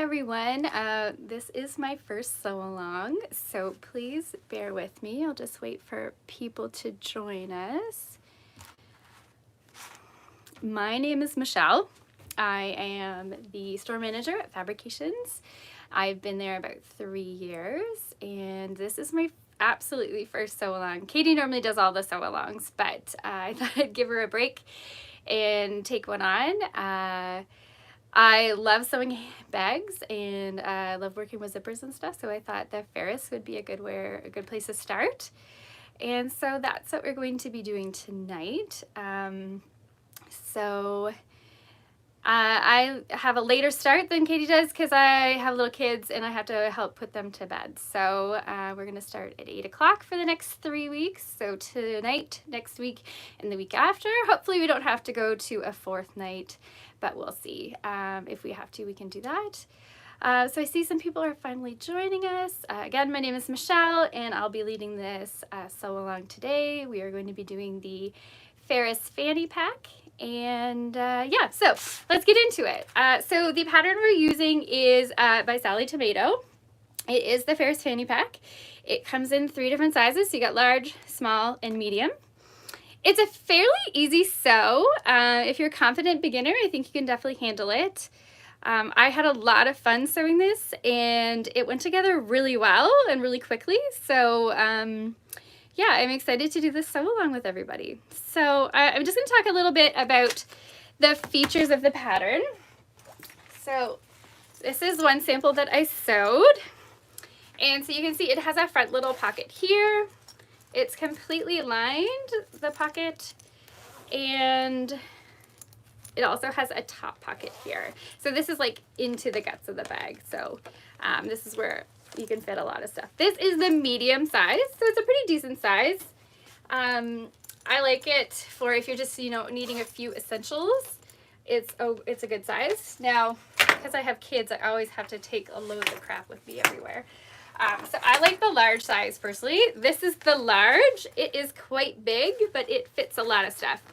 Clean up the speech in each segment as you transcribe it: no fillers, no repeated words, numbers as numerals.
everyone. This is my first sew along, so please bear with me. I'll just wait for people to join us. My name is Michelle. I am the store manager at Fabrications. I've been there about 3 years, and this is my absolutely first sew along. Katie normally does all the sew alongs, but I thought I'd give her a break and take one on. I love sewing bags, and I love working with zippers and stuff, so I thought the Ferris would be a good place to start. And so that's what we're going to be doing tonight. I have a later start than Katie does because I have little kids and I have to help put them to bed. So we're going to start at 8 o'clock for the next 3 weeks. So tonight, next week, and the week after. Hopefully we don't have to go to a 4th night, but we'll see. If we have to, we can do that. So I see some people are finally joining us. Again, my name is Michelle, and I'll be leading this sew along today. We are going to be doing the Ferris Fanny Pack. And yeah, so let's get into it. So the pattern we're using is by Sally Tomato. It is the Ferris Fanny Pack. It comes in 3 different sizes. So you got large, small, and medium. It's a fairly easy sew. If you're a confident beginner, I think you can definitely handle it. I had a lot of fun sewing this, and it went together really well and really quickly. So yeah, I'm excited to do this sew along with everybody. So I'm just going to talk a little bit about the features of the pattern. So this is one sample that I sewed. And so you can see it has a front little pocket here. It's completely lined, the pocket, and it also has a top pocket here. So this is like into the guts of the bag. So this is where you can fit a lot of stuff. This is the medium size, so it's a pretty decent size. I like it for if you're just, you know, needing a few essentials. It's a good size. Now, because I have kids, I always have to take a load of crap with me everywhere. So I like the large size personally. This is the large. It is quite big, but it fits a lot of stuff.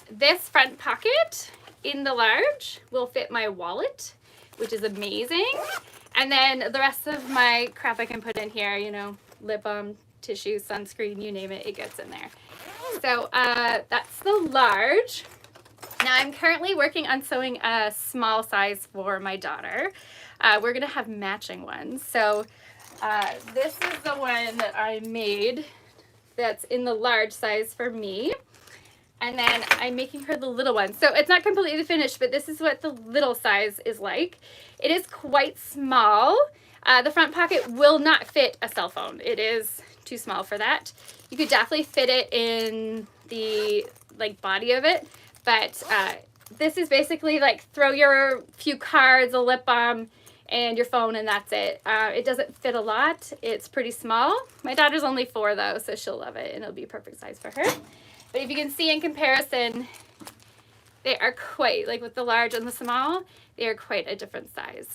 This front pocket in the large will fit my wallet, which is amazing. And then the rest of my crap I can put in here, you know, lip balm, tissue, sunscreen, you name it, it gets in there. So that's the large. Now I'm currently working on sewing a small size for my daughter. We're going to have matching ones. So this is the one that I made that's in the large size for me. And then I'm making her the little one. So it's not completely finished, but this is what the little size is like. It is quite small. The front pocket will not fit a cell phone. It is too small for that. You could definitely fit it in the body of it, but this is basically like throw your few cards, a lip balm, and your phone, and that's it. It doesn't fit a lot. It's pretty small. My daughter's only 4 though, so she'll love it, and it'll be a perfect size for her. But if you can see in comparison, they are quite, like with the large and the small, they are quite a different size.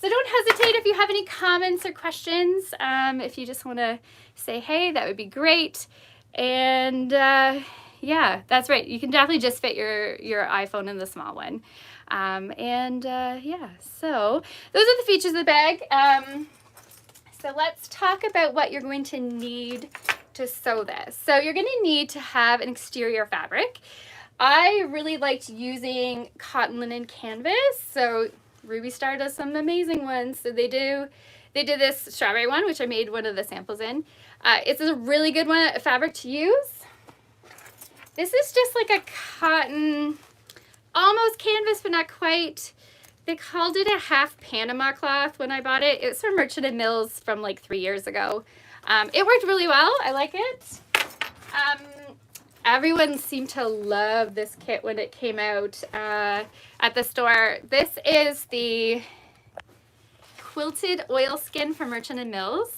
So don't hesitate if you have any comments or questions. If you just want to say hey, that would be great. And yeah, that's right. You can definitely just fit your iPhone in the small one. Yeah, so those are the features of the bag. So let's talk about what you're going to need to sew this. So you're going to need to have an exterior fabric. I really liked using cotton linen canvas. So Ruby Star does some amazing ones. So they did this strawberry one, which I made one of the samples in. It's a really good fabric to use. This is just like a cotton, almost canvas, but not quite. They called it a half Panama cloth when I bought it. It's from Merchant & Mills from like 3 years ago. It worked really well. I like it. Everyone seemed to love this kit when it came out at the store. This is the quilted oilskin from Merchant & Mills.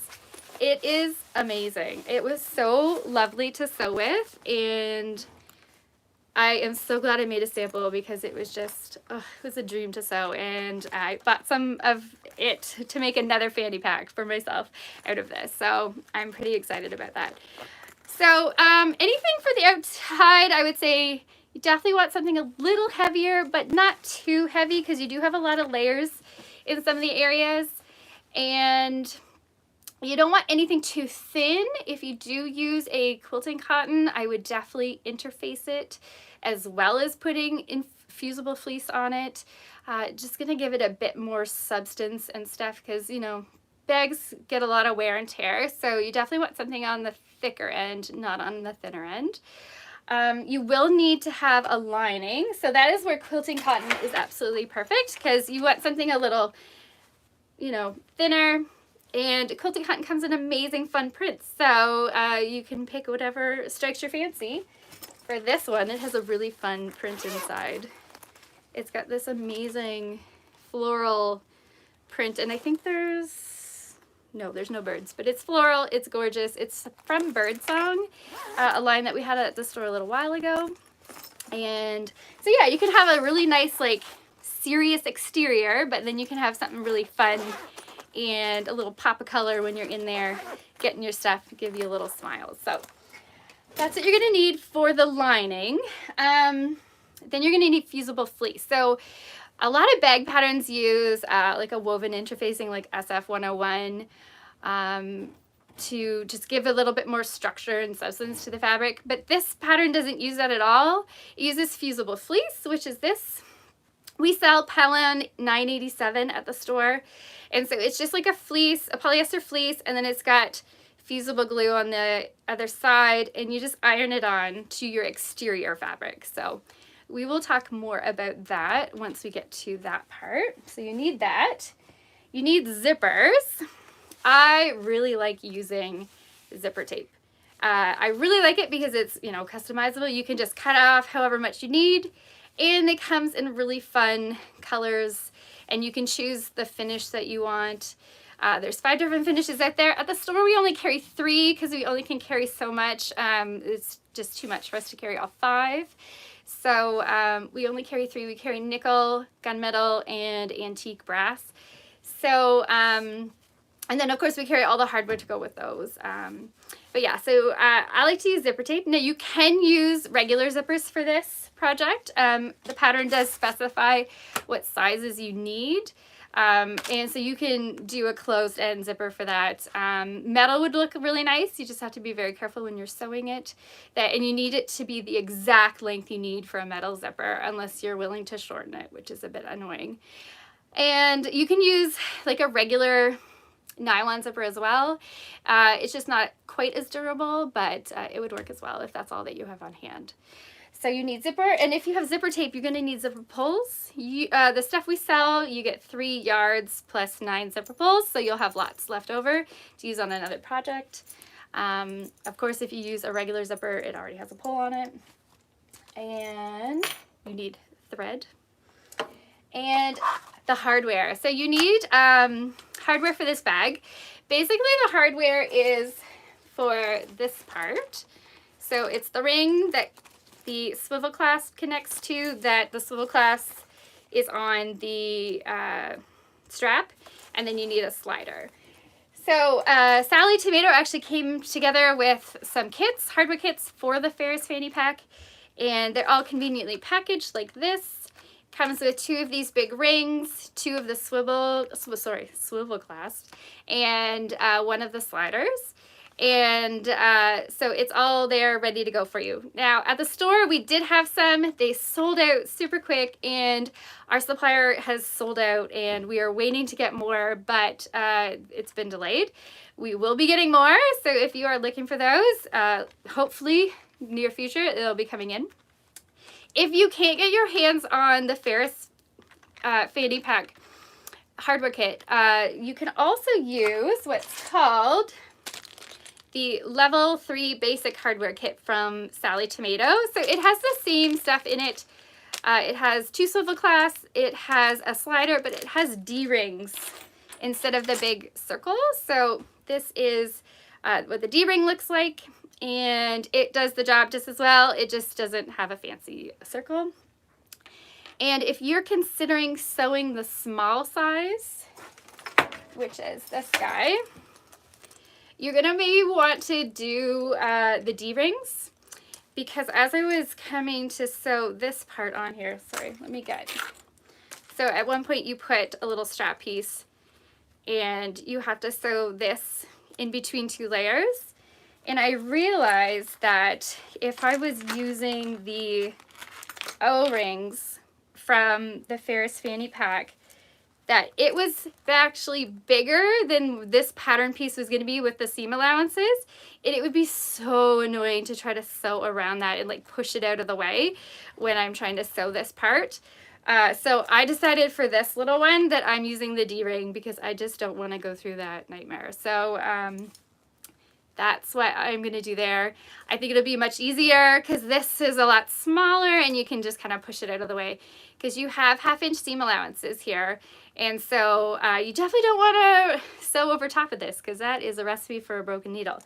It is amazing. It was so lovely to sew with, and I am so glad I made a sample because it was just, it was a dream to sew, and I bought some of it to make another fanny pack for myself out of this. So I'm pretty excited about that. So anything for the outside, I would say You definitely want something a little heavier, but not too heavy because you do have a lot of layers in some of the areas. And you don't want anything too thin. If you do use a quilting cotton, I would definitely interface it as well as putting fusible fleece on it. Just gonna give it a bit more substance and stuff because, you know, bags get a lot of wear and tear. So you definitely want something on the thicker end, not on the thinner end. You will need to have a lining. So that is where quilting cotton is absolutely perfect because you want something a little, you know, thinner. And quilting cotton comes in amazing fun prints, so you can pick whatever strikes your fancy. For this one, it has a really fun print inside. It's got this amazing floral print, and I think there's no birds, but it's floral, it's gorgeous. It's from Birdsong, a line that we had at the store a little while ago. And so yeah, you can have a really nice, like, serious exterior, but then you can have something really fun and a little pop of color when you're in there getting your stuff, give you a little smile. So that's what you're gonna need for the lining. Then you're gonna need fusible fleece. So a lot of bag patterns use like a woven interfacing like SF 101 to just give a little bit more structure and substance to the fabric. But this pattern doesn't use that at all. It uses fusible fleece, which is this. We sell Pellon $9.87 at the store. And so it's just like a fleece, a polyester fleece, and then it's got fusible glue on the other side, and you just iron it on to your exterior fabric. So we will talk more about that once we get to that part. So you need that. You need zippers. I really like using zipper tape. I really like it because it's, you know, customizable. You can just cut off however much you need, and it comes in really fun colors, and you can choose the finish that you want. There's 5 different finishes out there. At the store, we only carry 3 because we only can carry so much. It's just too much for us to carry all 5. So we only carry 3. We carry nickel, gunmetal, and antique brass. So, and then of course we carry all the hardware to go with those. But yeah, so I like to use zipper tape. Now you can use regular zippers for this project. The pattern does specify what sizes you need. And so you can do a closed end zipper for that. Metal would look really nice. You just have to be very careful when you're sewing it. And you need it to be the exact length you need for a metal zipper unless you're willing to shorten it, which is a bit annoying. And you can use like a regular nylon zipper as well. It's just not quite as durable, but it would work as well if that's all that you have on hand. So you need zipper, and if you have zipper tape, you're going to need zipper pulls. The stuff we sell, you get 3 yards plus 9 zipper pulls, so you'll have lots left over to use on another project. Of course, if you use a regular zipper, it already has a pull on it. And you need thread and the hardware. So you need hardware for this bag. Basically, the hardware is for this part. So it's the ring that the swivel clasp connects to, that the swivel clasp is on the strap, and then you need a slider. So Sally Tomato actually came together with some kits, hardware kits for the Ferris Fanny Pack, and they're all conveniently packaged like this. Comes with 2 of these big rings, 2 of the swivel clasps, and 1 of the sliders. And so it's all there ready to go for you. Now at the store we did have some. They sold out super quick, and our supplier has sold out, and we are waiting to get more, but it's been delayed. We will be getting more, so if you are looking for those, hopefully near future it'll be coming in. If you can't get your hands on the Ferris Fanny Pack hardware kit, you can also use what's called the Level 3 Basic Hardware Kit from Sally Tomato. So it has the same stuff in it. It has 2 swivel clasps, it has a slider, but it has D-rings instead of the big circle. So this is what the D-ring looks like, and it does the job just as well. It just doesn't have a fancy circle. And if you're considering sewing the small size, which is this guy, you're gonna maybe want to do the D-rings. because as I was coming to sew this part on here, sorry, let me get, so at one point you put a little strap piece and you have to sew this in between 2 layers. And I realized that if I was using the O-rings from the Ferris Fanny Pack, that it was actually bigger than this pattern piece was going to be with the seam allowances, and it would be so annoying to try to sew around that and like push it out of the way when I'm trying to sew this part. So I decided for this little one that I'm using the D-ring because I just don't want to go through that nightmare. So that's what I'm going to do there. I think it'll be much easier because this is a lot smaller and you can just kind of push it out of the way because you have 1/2-inch seam allowances here. And so you definitely don't want to sew over top of this because that is a recipe for a broken needle.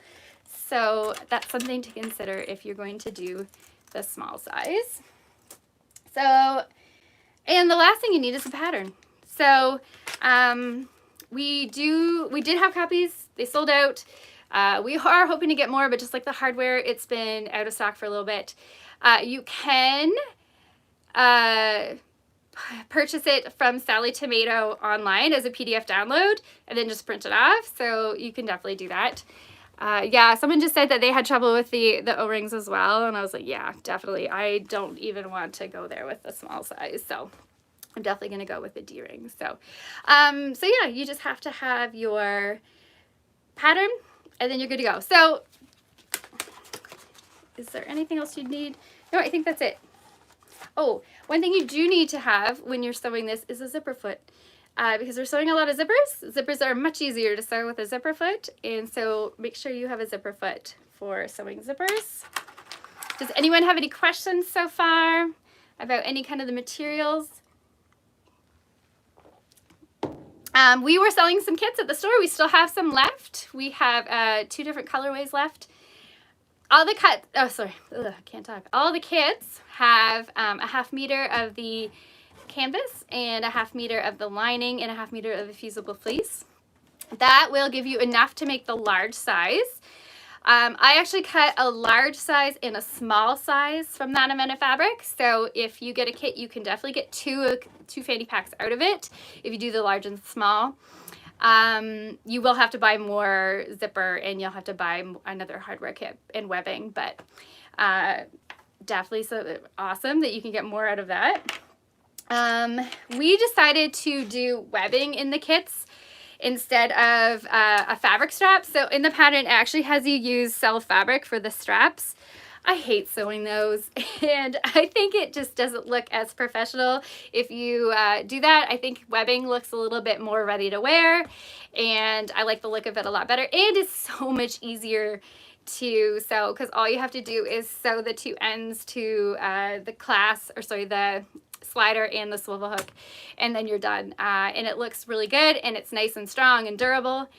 So that's something to consider if you're going to do the small size. So, and the last thing you need is a pattern. So we did have copies. They sold out. We are hoping to get more, but just like the hardware, it's been out of stock for a little bit. You can purchase it from Sally Tomato online as a PDF download and then just print it off. So you can definitely do that. Yeah, someone just said that they had trouble with the O-rings as well. And I was like, yeah, definitely. I don't even want to go there with the small size. So I'm definitely going to go with the D-ring. So yeah, you just have to have your pattern and then you're good to go. So is there anything else you'd need? No, I think that's it. Oh, one thing you do need to have when you're sewing this is a zipper foot. Because we're sewing a lot of zippers. Zippers are much easier to sew with a zipper foot. And so make sure you have a zipper foot for sewing zippers. Does anyone have any questions so far about any kind of the materials? We were selling some kits at the store. We still have some left. We have 2 different colorways left. All the All the kits have a 1/2 meter of the canvas and a 1/2 meter of the lining and a 1/2 meter of the fusible fleece. That will give you enough to make the large size. I actually cut a large size and a small size from that amount of fabric. So if you get a kit, you can definitely get two fanny packs out of it if you do the large and small. You will have to buy more zipper and you'll have to buy another hardware kit and webbing, but definitely so awesome that you can get more out of that. We decided to do webbing in the kits instead of a fabric strap. So in the pattern, it actually has you use SAL fabric for the straps. I hate sewing those, and I think it just doesn't look as professional if you do that. I think webbing looks a little bit more ready to wear, and I like the look of it a lot better, and it's so much easier to sew because all you have to do is sew the 2 ends to the slider and the swivel hook, and then you're done. And it looks really good, and it's nice and strong and durable,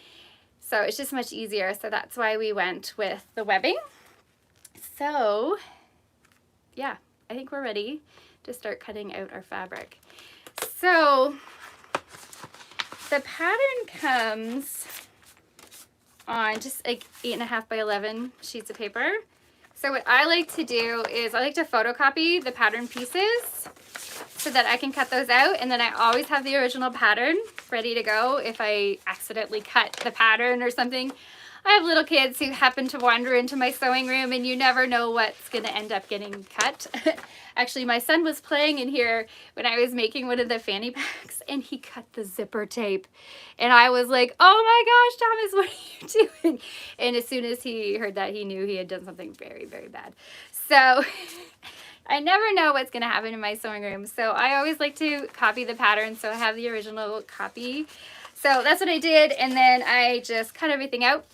so it's just much easier. So that's why we went with the webbing. So yeah, I think we're ready to start cutting out our fabric. So the pattern comes on just like 8.5 by 11 sheets of paper. So what I like to do is I like to photocopy the pattern pieces so that I can cut those out, and then I always have the original pattern ready to go if I accidentally cut the pattern or something. I have little kids who happen to wander into my sewing room, and you never know what's going to end up getting cut. Actually, my son was playing in here when I was making one of the fanny packs, and he cut the zipper tape. And I was like, oh my gosh, Thomas, what are you doing? And as soon as he heard that, he knew he had done something very, very bad. So I never know what's going to happen in my sewing room. So I always like to copy the pattern, so I have the original copy. So that's what I did, and then I just cut everything out.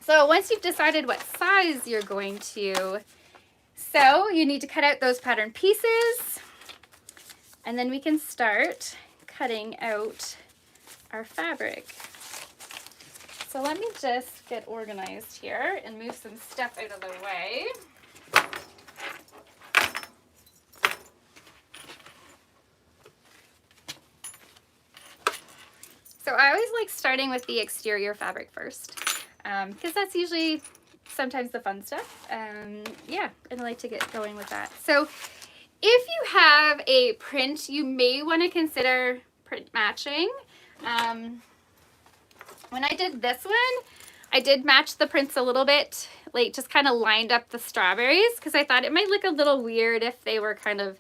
So once you've decided what size you're going to sew, you need to cut out those pattern pieces, and then we can start cutting out our fabric. So let me just get organized here and move some stuff out of the way. So I always like starting with the exterior fabric first, because that's usually sometimes the fun stuff. Yeah, and I like to get going with that. So if you have a print, you may want to consider print matching. When I did this one, I did match the prints a little bit, like just kind of lined up the strawberries because I thought it might look a little weird if they were kind of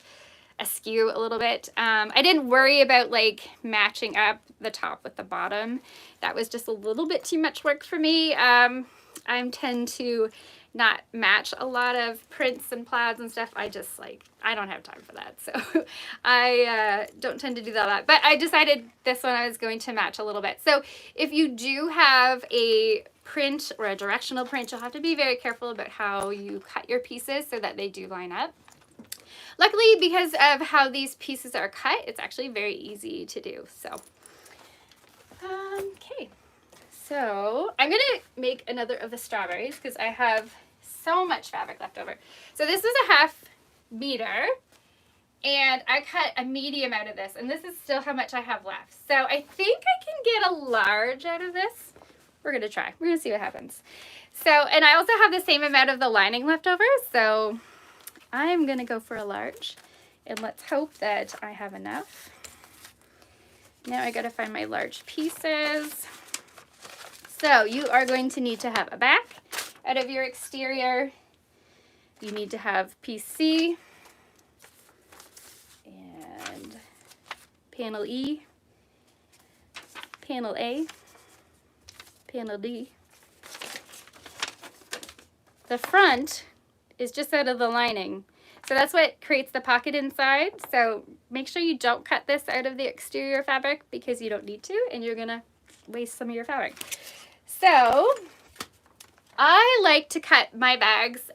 askew a little bit. I didn't worry about like matching up the top with the bottom. That was just a little bit too much work for me. I tend to not match a lot of prints and plaids and stuff. I just I don't have time for that. So I don't tend to do that a lot. But I decided this one I was going to match a little bit. So if you do have a print or a directional print, you'll have to be very careful about how you cut your pieces so that they do line up. Luckily, because of how these pieces are cut, it's actually very easy to do. So, okay. So I'm going to make another of the strawberries because I have so much fabric left over. So this is a 1/2 meter and I cut a medium out of this, and this is still how much I have left. So I think I can get a large out of this. We're going to try. We're going to see what happens. So, and I also have the same amount of the lining left over. So I'm going to go for a large, and let's hope that I have enough. Now I got to find my large pieces. So you are going to need to have a back out of your exterior. You need to have piece C and panel E, panel A, panel D. The front is just out of the lining. So that's what creates the pocket inside. So make sure you don't cut this out of the exterior fabric because you don't need to, and you're gonna waste some of your fabric. So I like to cut my bags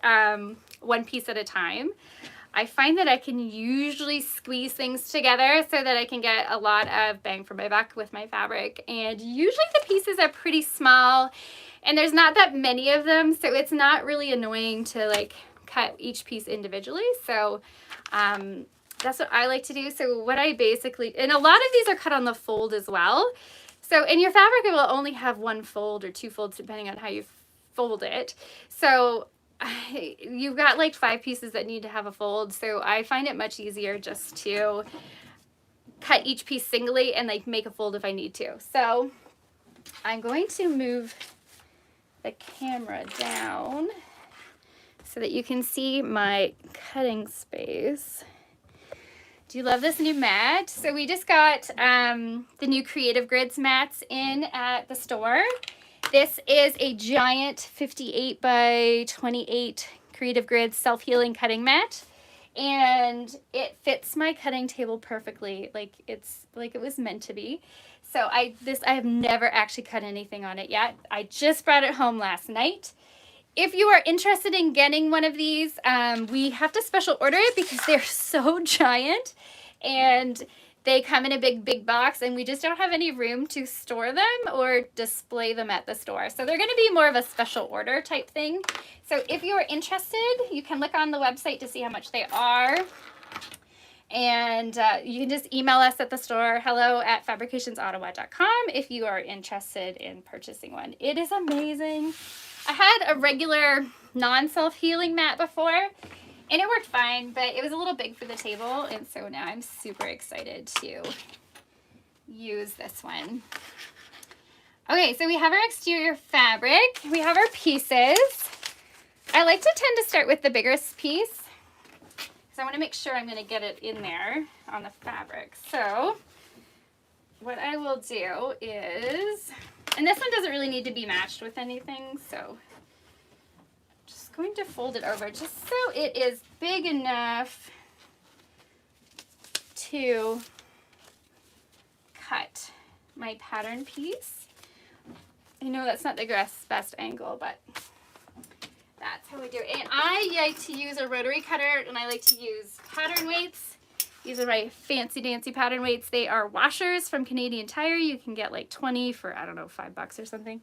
one piece at a time. I find that I can usually squeeze things together so that I can get a lot of bang for my buck with my fabric. And usually the pieces are pretty small and there's not that many of them, so it's not really annoying to like cut each piece individually. So that's what I like to do. So what I basically, and a lot of these are cut on the fold as well. So in your fabric, it will only have 1 fold or 2 folds depending on how you fold it. So you've got like 5 pieces that need to have a fold. So I find it much easier just to cut each piece singly and like make a fold if I need to. So I'm going to move the camera down so that you can see my cutting space. Do you love this new mat? So we just got the new Creative Grids mats in at the store. This is a giant 58 by 28 Creative Grids self-healing cutting mat. And it fits my cutting table perfectly. Like it's like it was meant to be. So I have never actually cut anything on it yet. I just brought it home last night. If you are interested in getting one of these, we have to special order it because they're so giant and they come in a big box and we just don't have any room to store them or display them at the store. So they're going to be more of a special order type thing. So if you are interested, you can look on the website to see how much they are. And you can just email us at the store, hello@fabricationsottawa.com, if you are interested in purchasing one. It is amazing. I had a regular non-self-healing mat before, and it worked fine, but it was a little big for the table, and so now I'm super excited to use this one. Okay, so we have our exterior fabric. We have our pieces. I like to tend to start with the biggest piece, because I want to make sure I'm going to get it in there on the fabric. So what I will do is, and this one doesn't really need to be matched with anything, so I'm just going to fold it over just so it is big enough to cut my pattern piece. I know that's not the best angle, but that's how we do it. And I like to use a rotary cutter, and I like to use pattern weights. These are my fancy dancy pattern weights. They are washers from Canadian Tire. You can get like 20 for, I don't know, $5 or something.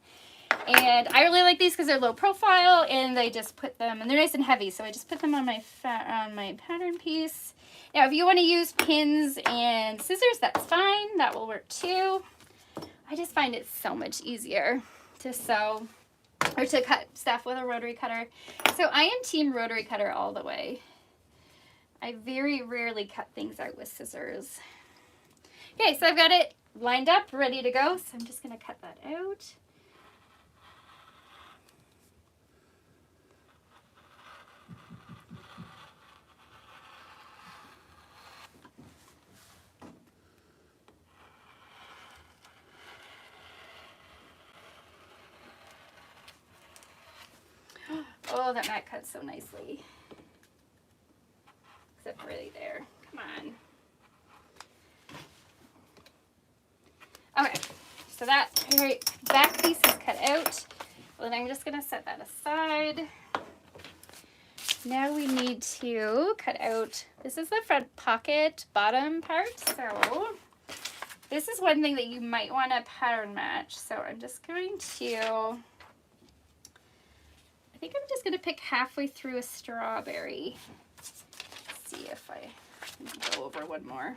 And I really like these because they're low profile, and they just put them, and they're nice and heavy. So I just put them on my pattern piece. Now, if you want to use pins and scissors, that's fine. That will work too. I just find it so much easier to sew or to cut stuff with a rotary cutter. So I am team rotary cutter all the way. I very rarely cut things out with scissors. Okay, so I've got it lined up, ready to go. So I'm just gonna cut that out. Oh, that mat cuts so nicely. Except really there. Come on. Okay, so that back piece is cut out. Well, then I'm just gonna set that aside. Now we need to cut out, this is the front pocket bottom part. So this is one thing that you might want to pattern match. So I'm just going to, I think I'm just going to pick halfway through a strawberry. Let's see if I can go over one more.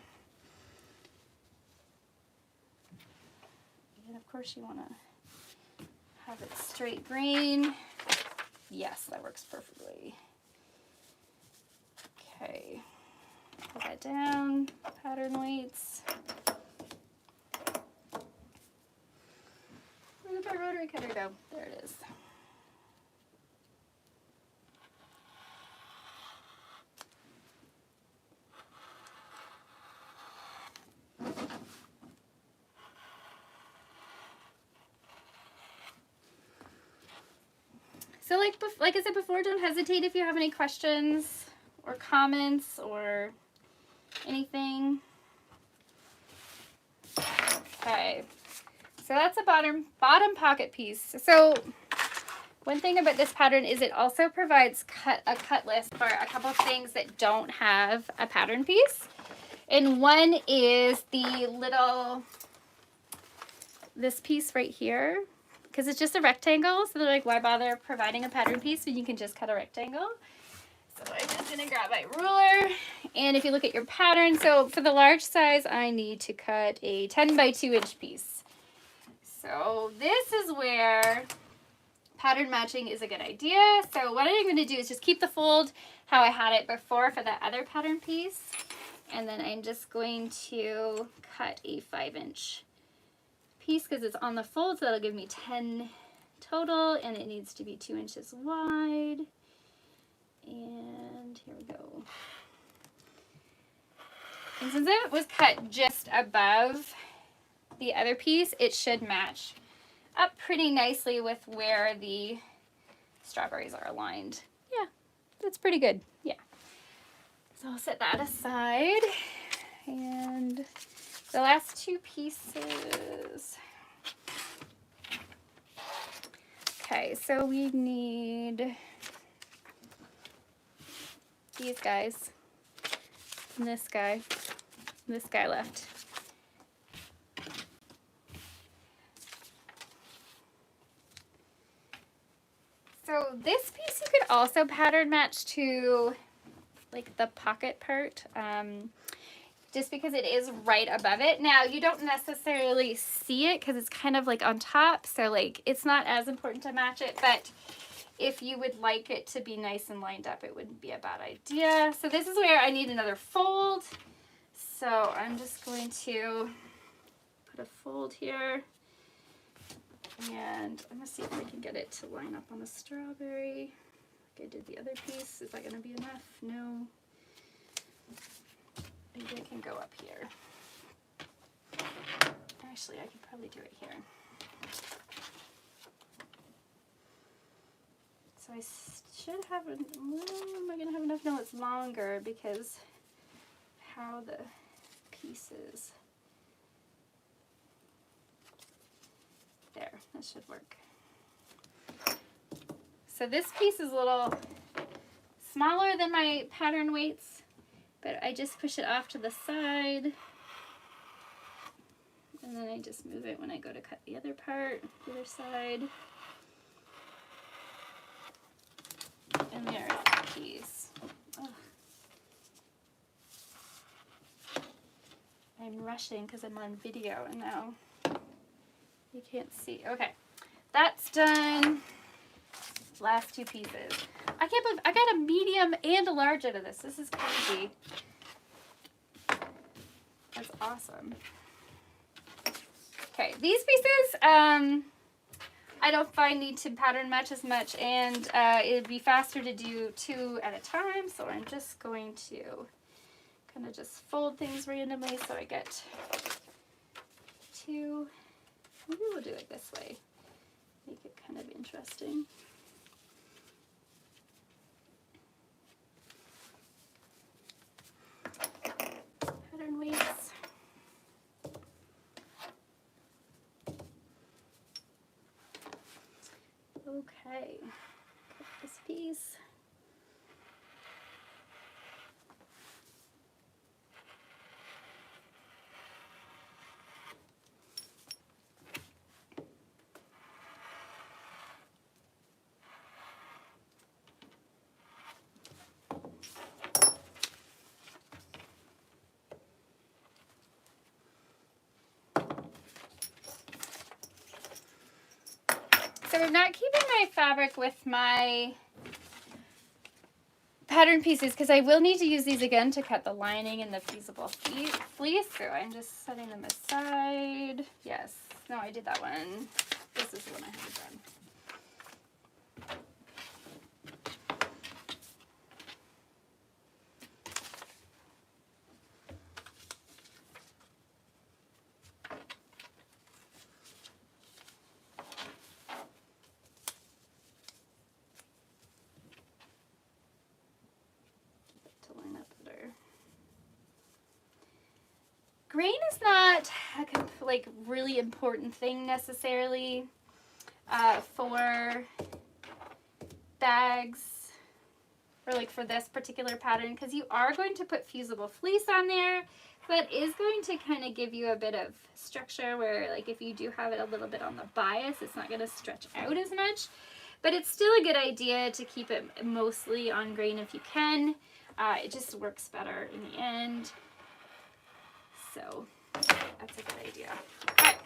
And of course you want to have it straight grain. Yes, that works perfectly. Okay, put that down, pattern weights. Where did my rotary cutter go? There it is. So like I said before, don't hesitate if you have any questions or comments or anything. Okay, so that's a bottom pocket piece. So one thing about this pattern is it also provides a cut list for a couple of things that don't have a pattern piece. And one is this piece right here, because it's just a rectangle. So they're like, why bother providing a pattern piece when you can just cut a rectangle? So I'm just gonna grab my ruler. And if you look at your pattern, so for the large size, I need to cut a 10 by 2 inch piece. So this is where pattern matching is a good idea. So what I'm gonna do is just keep the fold how I had it before for that other pattern piece. And then I'm just going to cut a 5 inch piece because it's on the fold, so that'll give me 10 total, and it needs to be 2 inches wide. And here we go. And since it was cut just above the other piece, it should match up pretty nicely with where the strawberries are aligned. Yeah, that's pretty good. Yeah. So I'll set that aside. And the last two pieces. Okay, so we need these guys, and this guy left. So this piece you could also pattern match to like the pocket part, just because it is right above it. Now you don't necessarily see it because it's kind of like on top, so like it's not as important to match it, but if you would like it to be nice and lined up, it wouldn't be a bad idea. So this is where I need another fold. So I'm just going to put a fold here. And I'm gonna see if I can get it to line up on the strawberry. Like I did the other piece. Is that gonna be enough? No. Maybe I can go up here. Actually, I could probably do it here. So I should have, am I gonna have enough? No, it's longer because how the pieces. There, that should work. So this piece is a little smaller than my pattern weights, but I just push it off to the side. And then I just move it when I go to cut the other part, the other side. And there's the piece. Ugh. I'm rushing because I'm on video and now you can't see. Okay, that's done. last two pieces. I can't believe I got a medium and a large out of this. This is crazy. That's awesome. Okay, these pieces, I don't find need to pattern match as much, and it'd be faster to do 2 at a time, so I'm just going to kind of just fold things randomly so I get 2. Maybe we'll do it this way. Make it kind of interesting. Pattern weights. Okay, cut this piece. So I'm not keeping my fabric with my pattern pieces because I will need to use these again to cut the lining and the fusible fleece. So I'm just setting them aside. Yes, no, I did that one. This is the one I haven't done. Grain is not a like really important thing necessarily for bags or like for this particular pattern, because you are going to put fusible fleece on there, but is going to kind of give you a bit of structure where like if you do have it a little bit on the bias, it's not going to stretch out as much, but it's still a good idea to keep it mostly on grain if you can. It just works better in the end. So that's a good idea. Okay,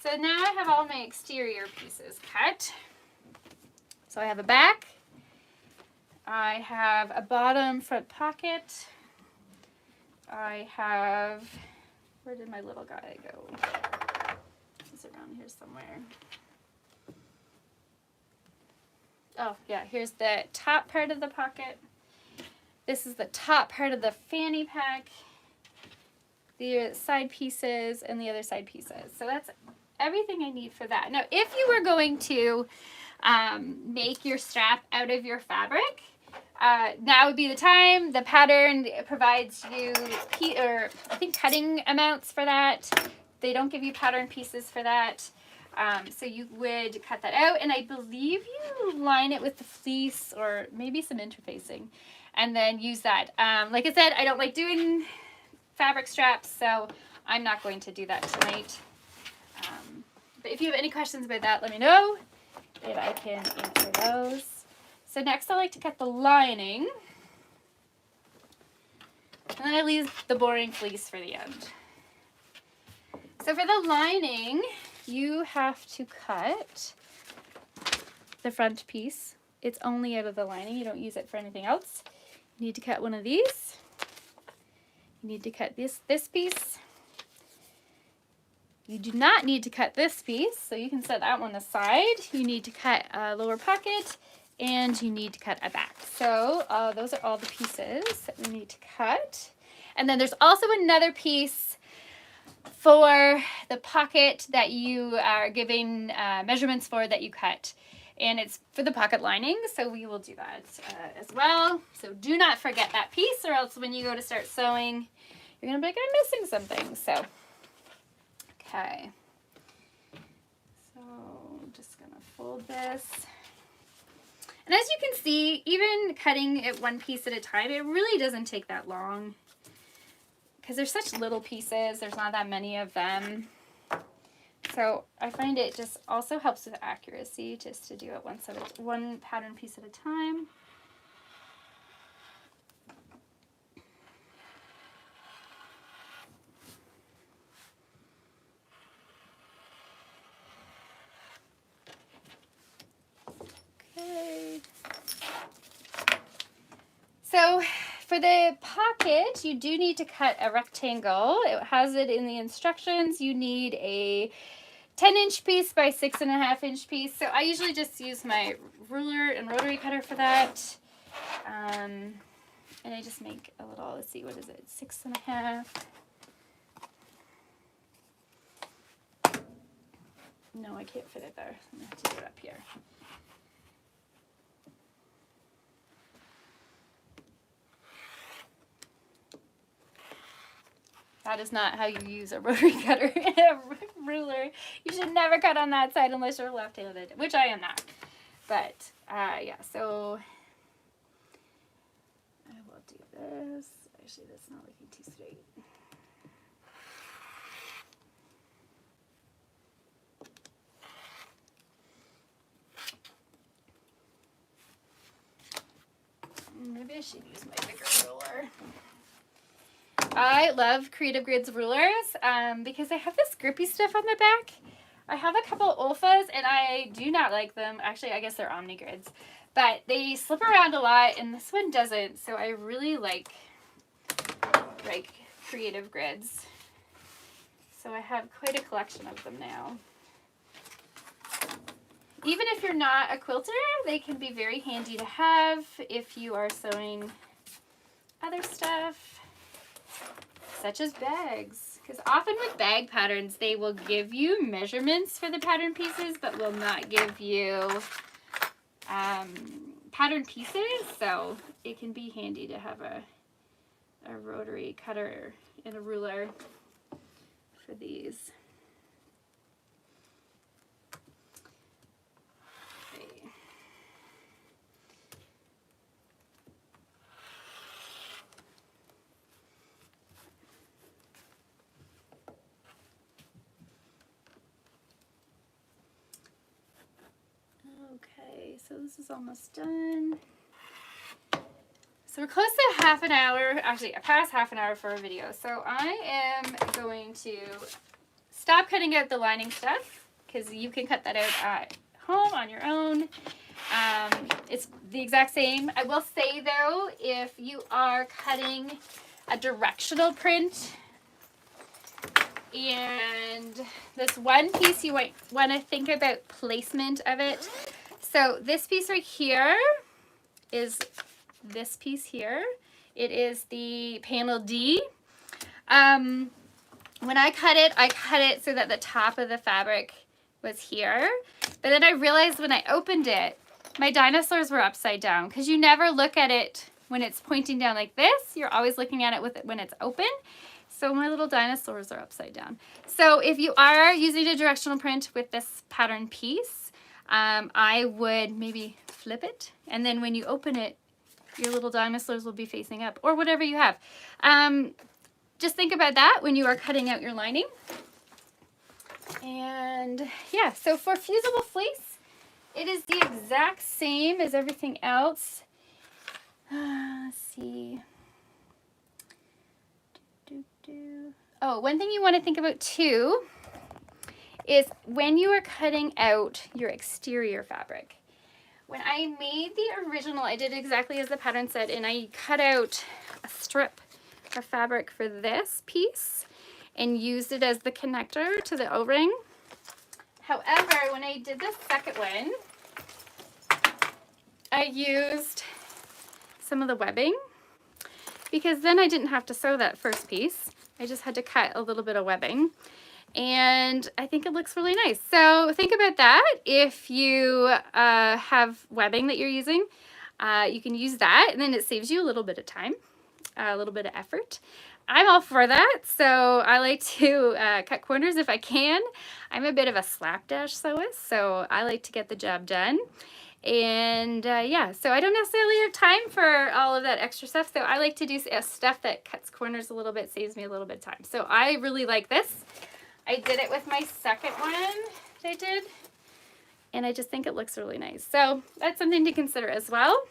so now I have all my exterior pieces cut. So I have a back, I have a bottom front pocket, I have, where did my little guy go? He's around here somewhere. Oh yeah, here's the top part of the pocket. This is the top part of the fanny pack. The side pieces and the other side pieces. So that's everything I need for that. Now, if you were going to make your strap out of your fabric, now would be the time. The pattern provides you, I think, cutting amounts for that. They don't give you pattern pieces for that. So you would cut that out, and I believe you line it with the fleece or maybe some interfacing, and then use that. Like I said, I don't like doing fabric straps, so I'm not going to do that tonight. But if you have any questions about that, let me know and I can answer those. So next I like to cut the lining, and then I leave the boring fleece for the end. So for the lining, you have to cut the front piece. It's only out of the lining. You don't use it for anything else. You need to cut one of these. You need to cut this piece. You do not need to cut this piece, so you can set that one aside. You need to cut a lower pocket, and you need to cut a back. So those are all the pieces that we need to cut. And then there's also another piece for the pocket that you are giving measurements for that you cut. And it's for the pocket lining, so we will do that as well. So do not forget that piece, or else when you go to start sewing, you're going to be like, I'm missing something. So, okay. So I'm just going to fold this. And as you can see, even cutting it one piece at a time, it really doesn't take that long, because there's such little pieces. There's not that many of them. So I find it just also helps with accuracy just to do it one pattern piece at a time. Okay. So for the pocket, you do need to cut a rectangle. It has it in the instructions. You need a 10-inch piece by 6.5-inch piece. So I usually just use my ruler and rotary cutter for that. And I just make a little, let's see, what is it, 6.5. No, I can't fit it there. I'm going to have to do it up here. That is not how you use a rotary cutter and a ruler. You should never cut on that side unless you're left-handed, which I am not. But, yeah, so I will do this. Actually, that's not looking too straight. Maybe I should use my bigger ruler. I love Creative Grids rulers because they have this grippy stuff on the back. I have a couple Olfas and I do not like them. Actually, I guess they're Omni Grids, but they slip around a lot and this one doesn't. So I really like Creative Grids. So I have quite a collection of them now. Even if you're not a quilter, they can be very handy to have if you are sewing other stuff, such as bags. Because often with bag patterns, they will give you measurements for the pattern pieces, but will not give you pattern pieces. So it can be handy to have a rotary cutter and a ruler for these. Okay, so this is almost done. So we're close to half an hour, actually past half an hour for a video. So I am going to stop cutting out the lining stuff because you can cut that out at home on your own. It's the exact same. I will say though, if you are cutting a directional print and this one piece, you might want to think about placement of it. So this piece right here is this piece here. It is the panel D. When I cut it so that the top of the fabric was here. But then I realized when I opened it, my dinosaurs were upside down because you never look at it when it's pointing down like this. You're always looking at it when it's open. So my little dinosaurs are upside down. So if you are using a directional print with this pattern piece, I would maybe flip it, and then when you open it, your little dinosaurs will be facing up, or whatever you have. Just think about that when you are cutting out your lining. And yeah, so for fusible fleece, it is the exact same as everything else. Let's see. Oh, one thing you want to think about too is when you are cutting out your exterior fabric. When I made the original, I did exactly as the pattern said, and I cut out a strip of fabric for this piece and used it as the connector to the O-ring. However, when I did the second one, I used some of the webbing because then I didn't have to sew that first piece. I just had to cut a little bit of webbing. And I think it looks really nice. So think about that. If you have webbing that you're using, you can use that, and then it saves you a little bit of time, a little bit of effort. I'm all for that. So I like to cut corners if I can. I'm a bit of a slapdash sewist, so I like to get the job done. And yeah, so I don't necessarily have time for all of that extra stuff. So I like to do stuff that cuts corners a little bit, saves me a little bit of time. So I really like this. I did it with my second one that I did, and I just think it looks really nice. So that's something to consider as well.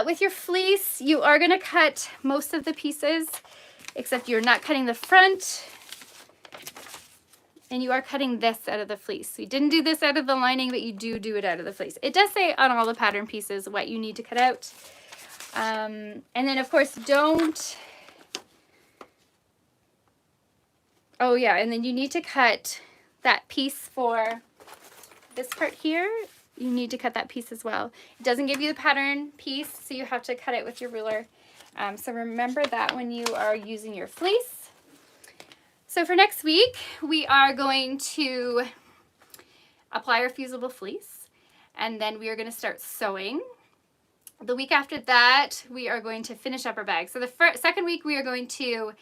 With your fleece, you are going to cut most of the pieces, except you're not cutting the front, and you are cutting this out of the fleece. So you didn't do this out of the lining, but you do it out of the fleece. It does say on all the pattern pieces what you need to cut out. And then of course oh yeah, and then you need to cut that piece for this part here. You need to cut that piece as well. It doesn't give you the pattern piece, so you have to cut it with your ruler. So remember that when you are using your fleece. So for next week, we are going to apply our fusible fleece, and then we are going to start sewing. The week after that, we are going to finish up our bag. So the second week, we are going to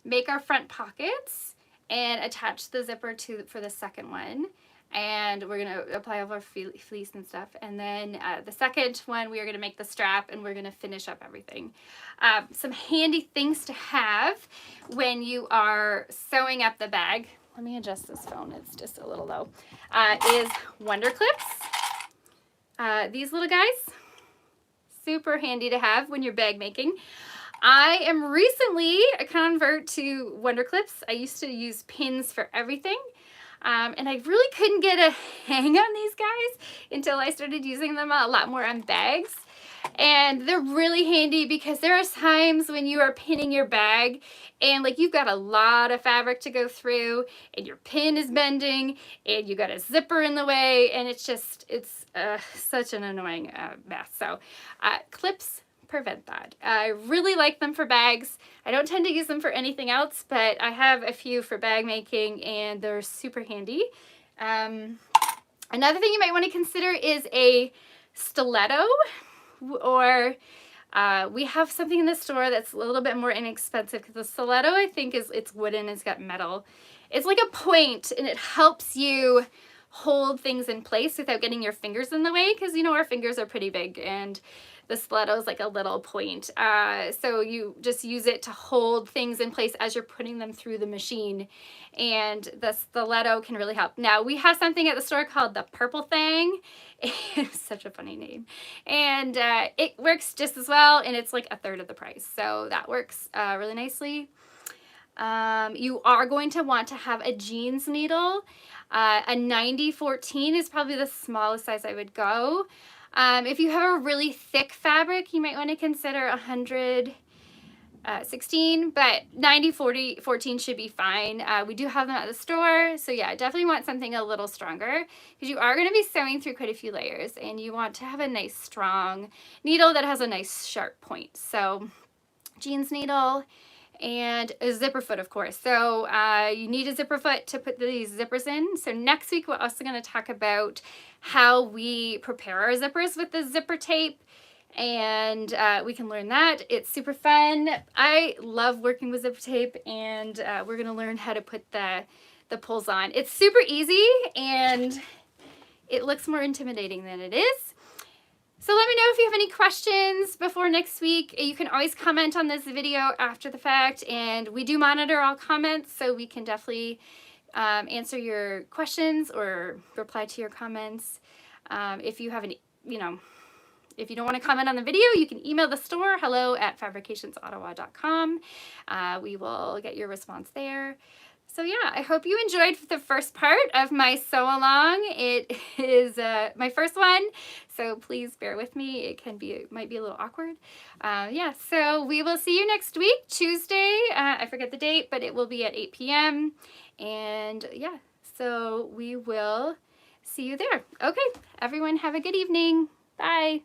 make our front pockets and attach the zipper for the second one. And we're going to apply all our fleece and stuff. And then the second one, we are going to make the strap, and we're going to finish up everything. Some handy things to have when you are sewing up the bag. Let me adjust this phone. It's just a little low. Is Wonder Clips. These little guys. Super handy to have when you're bag making. I am recently a convert to Wonder Clips. I used to use pins for everything. And I really couldn't get a hang on these guys until I started using them a lot more on bags. And they're really handy because there are times when you are pinning your bag and like you've got a lot of fabric to go through and your pin is bending and you got a zipper in the way, and it's such an annoying mess. So clips prevent that. I really like them for bags. I don't tend to use them for anything else, but I have a few for bag making and they're super handy. Another thing you might want to consider is a stiletto, or we have something in the store that's a little bit more inexpensive because the stiletto, I think, it's wooden, it's got metal. It's like a point and it helps you hold things in place without getting your fingers in the way, because you know our fingers are pretty big and the stiletto is like a little point. So you just use it to hold things in place as you're putting them through the machine. And the stiletto can really help. Now, we have something at the store called the Purple Thing. It's such a funny name. And it works just as well, and it's like a third of the price. So that works really nicely. You are going to want to have a jeans needle. A 90-14 is probably the smallest size I would go. If you have a really thick fabric, you might want to consider 100-16, but 90-14 should be fine. We do have them at the store, so yeah, definitely want something a little stronger because you are going to be sewing through quite a few layers, and you want to have a nice strong needle that has a nice sharp point. So jeans needle. And a zipper foot, of course. So you need a zipper foot to put these zippers in. So next week, we're also going to talk about how we prepare our zippers with the zipper tape. And we can learn that. It's super fun. I love working with zipper tape. And we're going to learn how to put the pulls on. It's super easy. And it looks more intimidating than it is. So let me know if you have any questions before next week. You can always comment on this video after the fact, and we do monitor all comments, so we can definitely answer your questions or reply to your comments. If you have any, if you don't want to comment on the video, you can email the store, hello@fabricationsottawa.com. We will get your response there. So yeah, I hope you enjoyed the first part of my sew along. It is my first one, so please bear with me. It might be a little awkward. Yeah, so we will see you next week, Tuesday. I forget the date, but it will be at 8 p.m. And yeah, so we will see you there. Okay, everyone have a good evening. Bye.